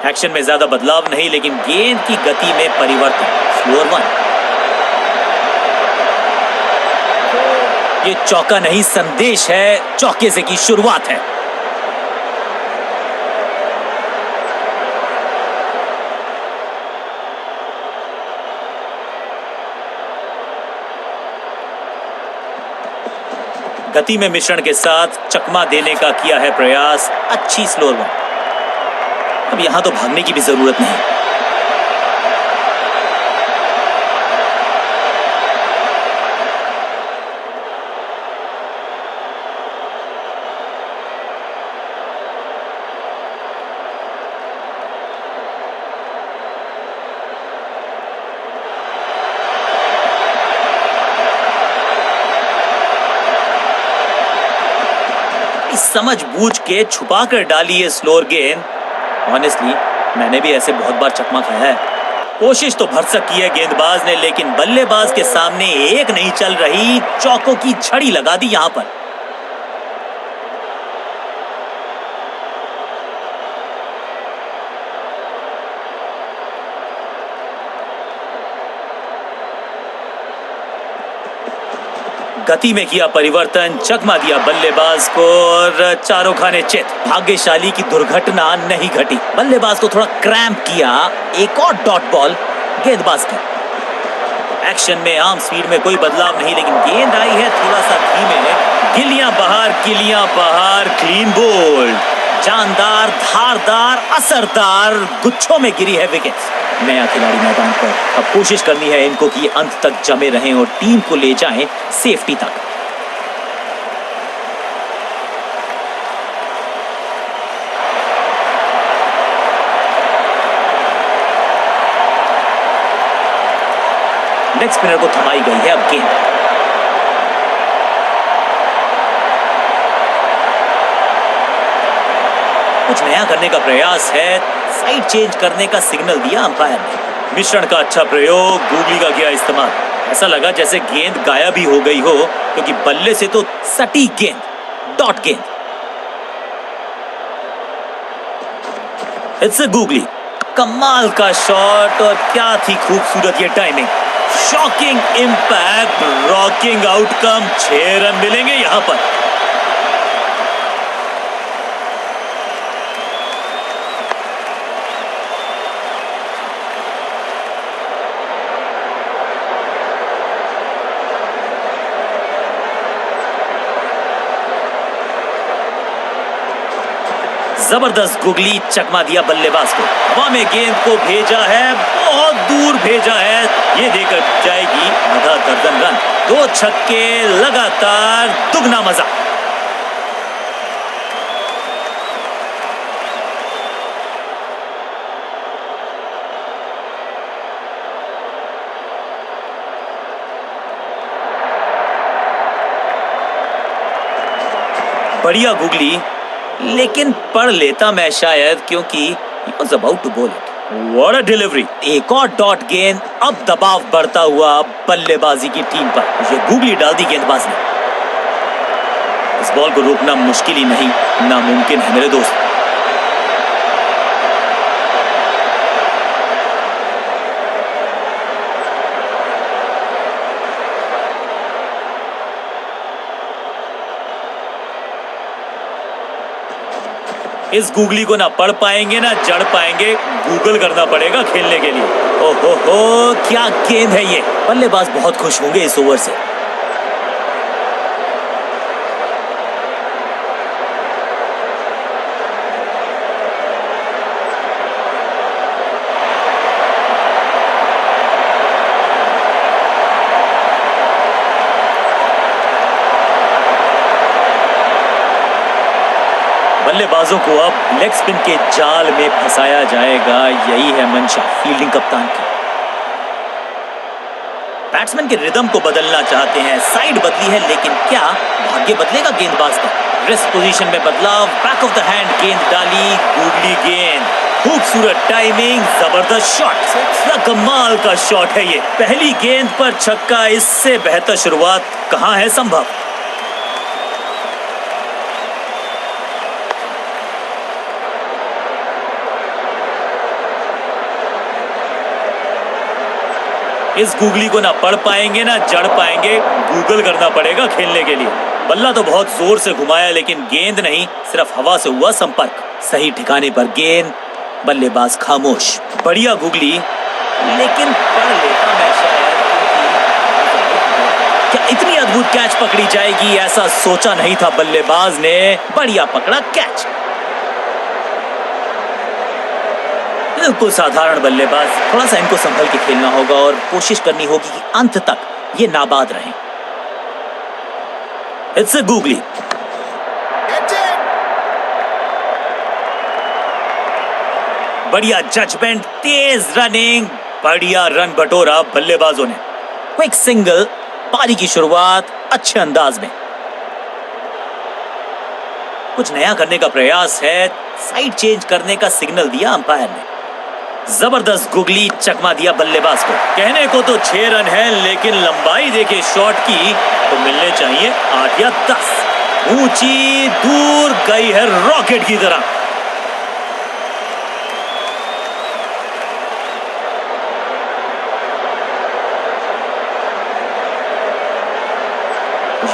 Action में ज्यादा बदलाव नहीं, लेकिन गेंद की गति में परिवर्तन। Slower one. ये चौका नहीं, संदेश है, चौके से की शुरुआत है। गति में मिश्रण के साथ चकमा देने का किया है प्रयास। अच्छी स्लोअर वन। अब यहां तो भागने की भी जरूरत नहीं। समझ बूझ के छुपा कर डाली है स्लोअर गेंद। ऑनेस्टली मैंने भी ऐसे बहुत बार चकमा खाया है। कोशिश तो भरसक की है गेंदबाज ने, लेकिन बल्लेबाज के सामने एक नहीं चल रही। चौकों की झड़ी लगा दी यहां पर। गति में किया परिवर्तन, चकमा दिया बल्लेबाज को और चारों खाने चित। भाग्यशाली की दुर्घटना नहीं घटी। बल्लेबाज को थोड़ा क्रैम्प किया। एक और डॉट बॉल गेंदबाज की। एक्शन में आम स्पीड में कोई बदलाव नहीं, लेकिन गेंद आई है थोड़ा सा धीमे। गिलियां बाहर, किलियां बाहर। Clean bowled. जानदार, धारदार, असरदार गुच्छों में गिरी है विकेट। नया खिलाड़ी मैदान पर। अब कोशिश करनी है इनको कि अंत तक जमे रहें और टीम को ले जाएं सेफ्टी तक। लेग स्पिनर को थमाई गई है अब गेंद। कुछ नया करने का प्रयास है। साइड चेंज करने का सिग्नल दिया अंपायर ने। मिश्रण का अच्छा प्रयोग, गूगली का किया इस्तेमाल। ऐसा लगा जैसे गेंद गायब ही हो गई हो, क्योंकि बल्ले से तो सटीक गेंद, डॉट गेंद। It's a googly. कमाल का शॉट और क्या थी खूबसूरत ये timing. Shocking impact, rocking outcome. 6 run मिलेंगे यहां पर। जबरदस्त गुगली, चकमा दिया बल्लेबाज को। हवा में गेंद को भेजा है, बहुत दूर भेजा है। ये देकर जाएगी आधा दर्जन रन। 2 छक्के लगातार, दुगना मजा। बढ़िया गुगली, लेकिन पढ़ लेता मैं शायद, क्योंकि he was about to bowl it. What a delivery! एक और डॉट गेंद। अब दबाव बढ़ता हुआ बल्लेबाजी की टीम पर। ये गूगली डाल दी गेंदबाज ने। इस बॉल को रोकना मुश्किल ही नहीं, नामुमकिन है मेरे दोस्त। इस गूगली को ना पढ़ पाएंगे ना जड़ पाएंगे। गूगल करना पड़ेगा खेलने के लिए। ओहो हो, क्या गेंद है ये। बल्लेबाज बहुत खुश होंगे इस ओवर से। बल्लेबाजों को अब लेग स्पिन के जाल में फंसाया जाएगा। यही है मंशा फील्डिंग कप्तान की। बैट्समैन के रिदम को बदलना चाहते हैं। साइड बदली है, लेकिन क्या भाग्य बदलेगा गेंदबाज का। रेस्ट पोजीशन में बदलाव, बैक ऑफ द हैंड गेंद डाली, गूगली गेंद। खूबसूरत टाइमिंग, जबरदस्त शॉट। कमाल का शॉट है ये। पहली गेंद पर छक्का, इससे बेहतर शुरुआत कहां है संभव। इस गूगली को ना पढ़ पाएंगे ना जड़ पाएंगे, गूगल करना पड़ेगा खेलने के लिए। बल्ला तो बहुत जोर से घुमाया लेकिन गेंद नहीं, सिर्फ हवा से हुआ संपर्क। सही ठिकाने पर गेंद, बल्लेबाज खामोश। बढ़िया गूगली, लेकिन पढ़ लेता मैं शायद। क्या इतनी अद्भुत कैच पकड़ी जाएगी, ऐसा सोचा नहीं था बल्लेबाज ने। बढ़िया पकड़ा कैच। बिल्कुल साधारण बल्लेबाज, थोड़ा सा इनको संभल के खेलना होगा और कोशिश करनी होगी कि अंत तक ये नाबाद रहें। It's a googly. बढ़िया जजमेंट, तेज रनिंग, बढ़िया रन बटोरा बल्लेबाजों ने। क्विक सिंगल, पारी की शुरुआत अच्छे अंदाज में। कुछ नया करने का प्रयास है, साइड चेंज करने का सिग्नल दिया अंपायर ने। जबरदस्त गुगली, चकमा दिया बल्लेबाज को। कहने को तो 6 रन है, लेकिन लंबाई देखे शॉट की तो मिलने चाहिए 8 या 10। ऊंची दूर गई है रॉकेट की तरह।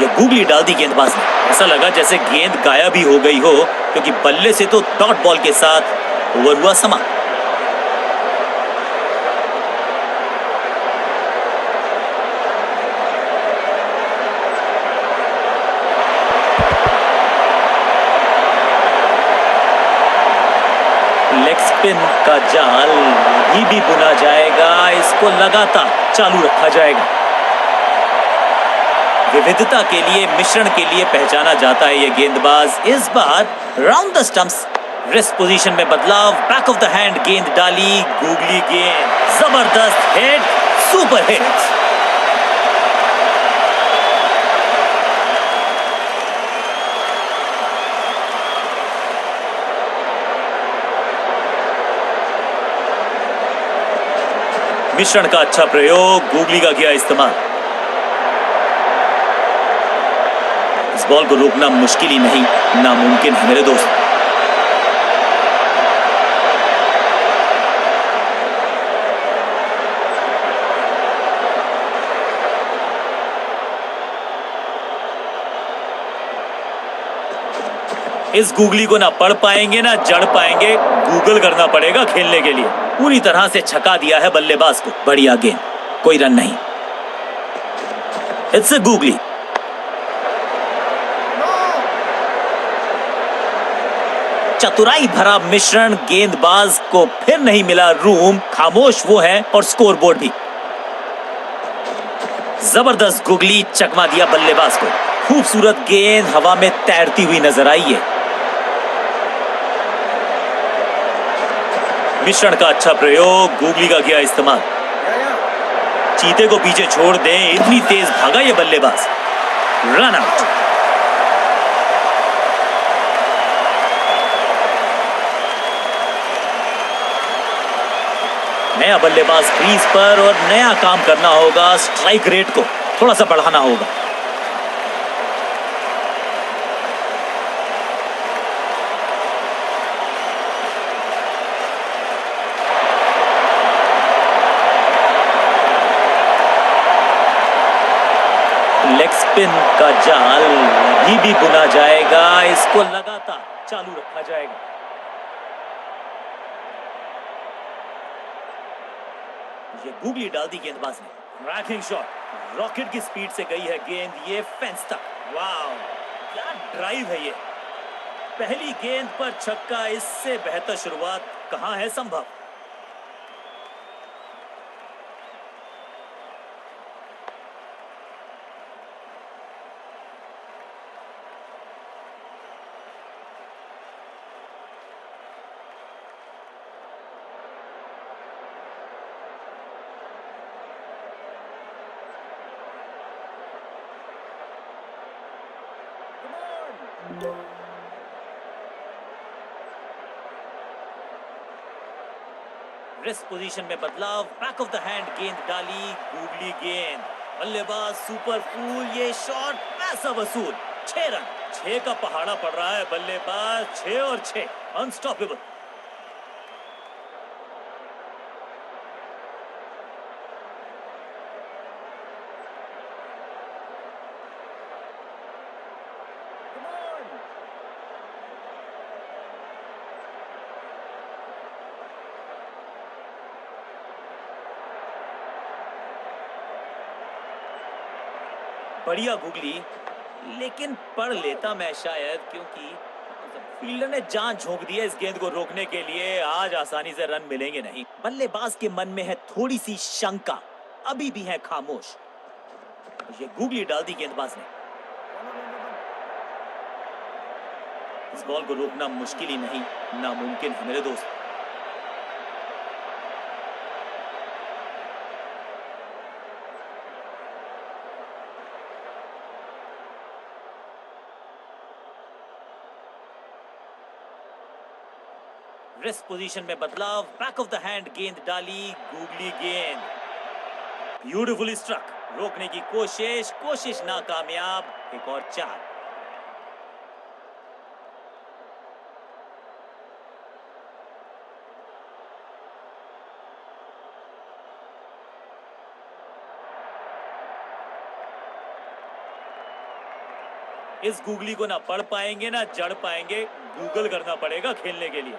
ये गूगली डाल दी गेंदबाज ने। ऐसा लगा जैसे गेंद गायब ही हो गई हो, क्योंकि बल्ले से तो डॉट बॉल के साथ ओवर हुआ समाप्त। लेग स्पिन का जाल भी बुना जाएगा, इसको लगातार चालू रखा जाएगा। विविधता के लिए, मिश्रण के लिए पहचाना जाता है ये गेंदबाज। इस बार round the stumps, rest position में बदलाव, बैक ऑफ द हैंड गेंद डाली, गूगली गेंद, जबरदस्त हिट, सुपर हिट। मिश्रण का अच्छा प्रयोग, गूगली का किया इस्तेमाल। इस बॉल को रोकना मुश्किल ही नहीं, नामुमकिन है मेरे दोस्त। इस गूगली को ना पढ़ पाएंगे ना जड़ पाएंगे, गूगल करना पड़ेगा खेलने के लिए। पूरी तरह से छका दिया है बल्लेबाज को। बढ़िया गेंद, कोई रन नहीं। It's a googly. चतुराई भरा मिश्रण, गेंदबाज को फिर नहीं मिला रूम, खामोश वो है और स्कोरबोर्ड भी। जबरदस्त गूगली, चकमा दिया बल्लेबाज को। खूबसूरत गेंद हवा में तैरती हुई नजर आई है। मिश्रण का अच्छा प्रयोग, गूगली का किया इस्तेमाल। चीते को पीछे छोड़ दें, इतनी तेज भागा ये बल्लेबाज। Run out. नया बल्लेबाज क्रीज पर और नया काम करना होगा। स्ट्राइक रेट को थोड़ा सा बढ़ाना होगा। लेग स्पिन का जाल भी बुना जाएगा, इसको लगातार चालू रखा जाएगा। ये गूगली डाल दी गेंदबाज ने। रैकिंग शॉट, रॉकेट की स्पीड से गई है गेंद ये फेंस तक। वाव, क्या ड्राइव है ये। पहली गेंद पर छक्का, इससे बेहतर शुरुआत कहां है संभव। रेस्ट पोजीशन में बदलाव, बैक ऑफ द हैंड गेंद डाली, गूगली गेंद, बल्लेबाज सुपर कूल, ये शॉट पैसा वसूल। 6 रन, 6 का पहाड़ा पड़ रहा है बल्लेबाज। 6 और 6, अनस्टॉपेबल। बढ़िया गुगली, लेकिन पढ़ लेता मैं शायद, क्योंकि फील्डर ने जान झोंक दी है इस गेंद को रोकने के लिए। आज आसानी से रन मिलेंगे नहीं। बल्लेबाज के मन में है थोड़ी सी शंका, अभी भी है खामोश। ये गुगली डाल दी गेंदबाज ने। इस बॉल को रोकना मुश्किल ही नहीं, नामुमकिन है मेरे दोस्त। रेस्ट पोजीशन में बदलाव, बैक ऑफ द हैंड गेंद डाली, गुगली गेंद ब्यूटीफुली स्ट्रक। रोकने की कोशिश नाकामयाब। एक और 4। इस गुगली को ना पढ़ पाएंगे ना जड़ पाएंगे, गूगल करना पड़ेगा खेलने के लिए।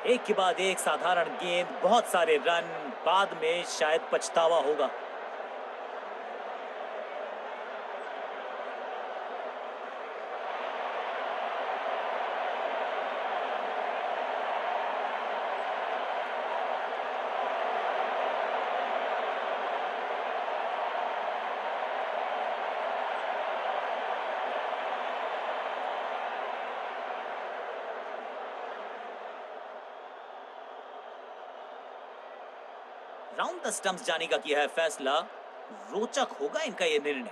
एक के बाद एक साधारण गेंद, बहुत सारे रन, बाद में शायद पछतावा होगा। राउंड द स्टंप्स जाने का किया है फैसला। रोचक होगा इनका यह निर्णय।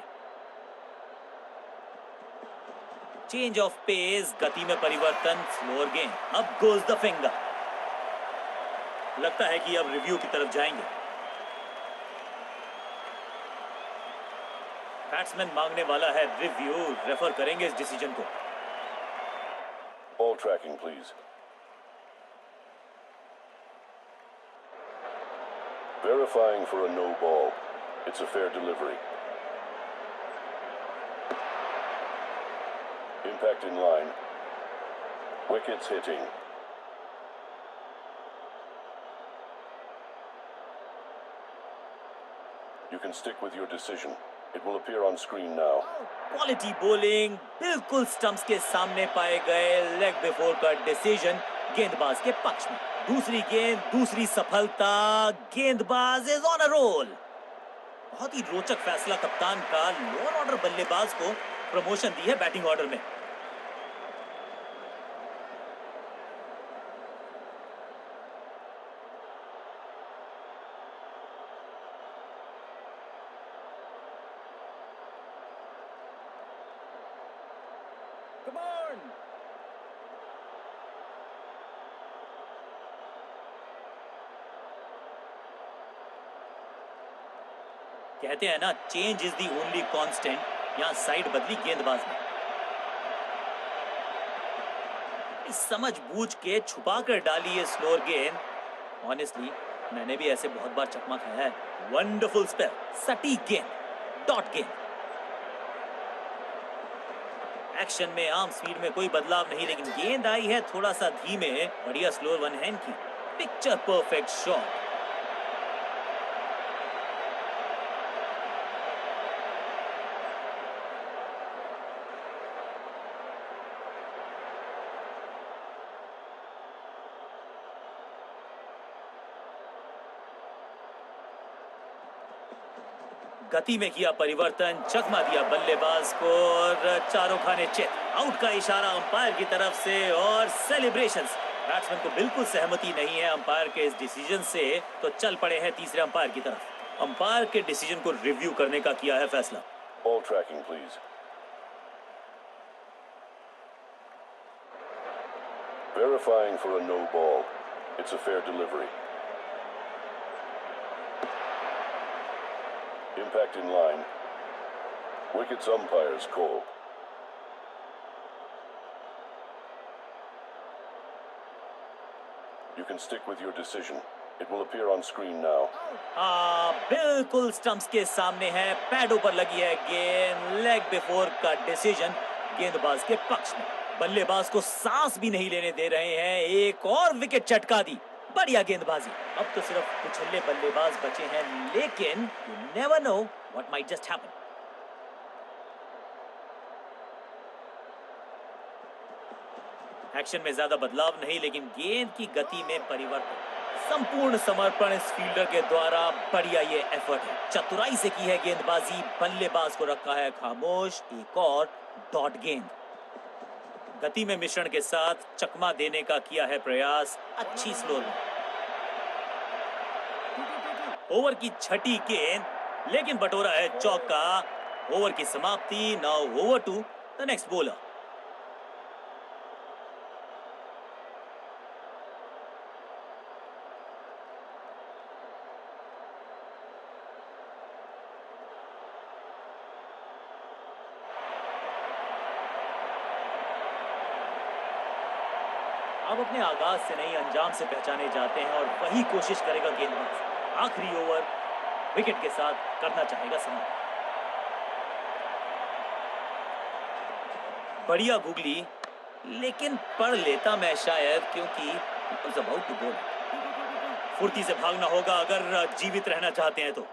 चेंज ऑफ पेस, गति में परिवर्तन, स्लोअर गेंद। अब गोज द फिंगर। लगता है कि अब रिव्यू की तरफ जाएंगे। बैट्समैन मांगने वाला है रिव्यू, रेफर करेंगे इस डिसीजन को। Ball tracking, please. Verifying for a no ball. It's a fair delivery. Impact in line. Wickets hitting. You can stick with your decision. It will appear on screen now. Quality bowling, बिल्कुल stumps के सामने पाए गए। Leg before का decision गेंदबाज के पक्ष में। दूसरी गेंद, दूसरी सफलता, गेंदबाज इज ऑन अ रोल। बहुत ही रोचक फैसला कप्तान का। लोअर ऑर्डर बल्लेबाज को प्रमोशन दी है बैटिंग ऑर्डर में। Come on! कहते हैं ना, change is the only constant. यहां साइड बदली गेंदबाज ने। इस समझ बूझ के छुपा कर डाली है स्लोअर गेंद। ऑनेस्टली मैंने भी ऐसे बहुत बार चकमा खाया है। वंडरफुल स्पेल, सटीक गेंद, डॉट गेंद। एक्शन में आर्म स्पीड में कोई बदलाव नहीं, लेकिन गेंद आई है थोड़ा सा धीमे। बढ़िया स्लोअर वन हैंड की, पिक्चर परफेक्ट शॉट। गति में किया परिवर्तन, चकमा दिया बल्लेबाज को और चारों खाने चित। आउट का इशारा अंपायर की तरफ से और सेलिब्रेशंस। बैट्समैन को बिल्कुल सहमति नहीं है अंपायर के इस डिसीजन से, तो चल पड़े हैं तीसरे अंपायर की तरफ। अंपायर के डिसीजन को रिव्यू करने का किया है फैसला। Ball tracking, please. Verifying for a no ball. It's a fair delivery. Impact in line. Wickets umpire's call. You can stick with your decision. It will appear on screen now. बिल्कुल stumps के सामने है, पैडों पर लगी है गेंद। Leg before का decision गेंदबाज के पक्ष में। बल्लेबाज को सांस भी नहीं लेने दे रहे हैं। एक और विकेट चटका दी। बढ़िया गेंदबाजी। अब तो सिर्फ कुछले बल्लेबाज बचे हैं, लेकिन you never know, What might just happen? Action में ज्यादा बदलाव नहीं, लेकिन गेंद की गति में परिवर्तन। संपूर्ण समर्पण इस फील्डर के द्वारा। बढ़िया ये एफर्ट है, चतुराई से की है गेंदबाजी। बल्लेबाज को रखा है खामोश। एक और डॉट गेंद। गति में मिश्रण के साथ चकमा देने का किया है प्रयास। अच्छी स्लो। ओवर की छठी गेंद, लेकिन बटोरा है चौका। ओवर की समाप्ति। Now over to the next bowler. अब अपने आगाज से नहीं, अंजाम से पहचाने जाते हैं और वही कोशिश करेगा गेंदबाज। आखिरी ओवर विकेट के साथ करना चाहेगा समाप्त। बढ़िया गुगली, लेकिन पढ़ लेता मैं शायद, क्योंकि it was about to bowl. फुर्ती से भागना होगा अगर जीवित रहना चाहते हैं तो।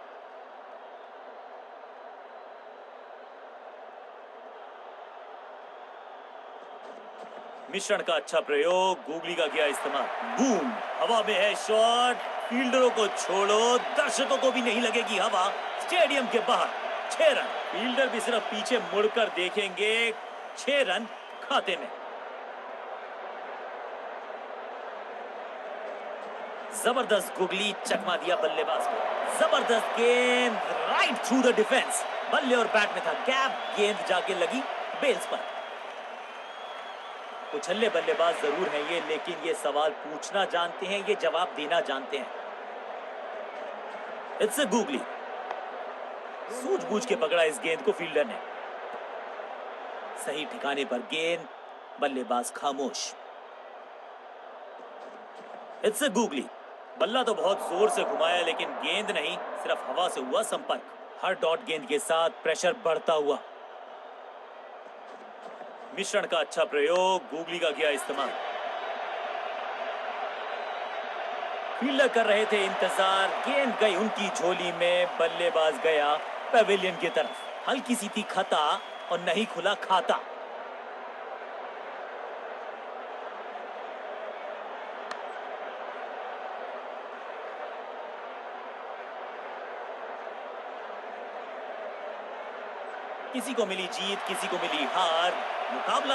मिश्रण का अच्छा प्रयोग, गूगली का किया इस्तेमाल। बूम, हवा में है शॉट। फील्डरों को छोड़ो, दर्शकों को भी नहीं लगेगी हवा। स्टेडियम के बाहर 6 रन। फील्डर भी सिर्फ पीछे मुड़कर देखेंगे। 6 रन खाते में। जबरदस्त गुगली, चकमा दिया बल्लेबाज को। जबरदस्त गेंद, राइट थ्रू द डिफेंस। बल्ले और बैट में था गैप, गेंद जाके लगी बेल्स पर। उछल्ले बल्लेबाज जरूर हैं ये, लेकिन ये सवाल पूछना जानते हैं, ये जवाब देना जानते हैं। It's a googly. सूझबूझ के पकड़ा इस गेंद को फील्डर ने। सही ठिकाने पर गेंद, बल्लेबाज खामोश। It's a googly. बल्ला तो बहुत जोर से घुमाया, लेकिन गेंद नहीं, सिर्फ हवा से हुआ संपर्क। हर डॉट गेंद के साथ प्रेशर बढ़ता हुआ। मिश्रण का अच्छा प्रयोग, गूगली का किया इस्तेमाल। फील्डर कर रहे थे इंतजार। गेंद गई उनकी झोली में। बल्लेबाज गया पेविलियन की तरफ। हल्की सी थी खता और नहीं खुला खाता। किसी को मिली जीत, किसी को मिली हार। मुकाबला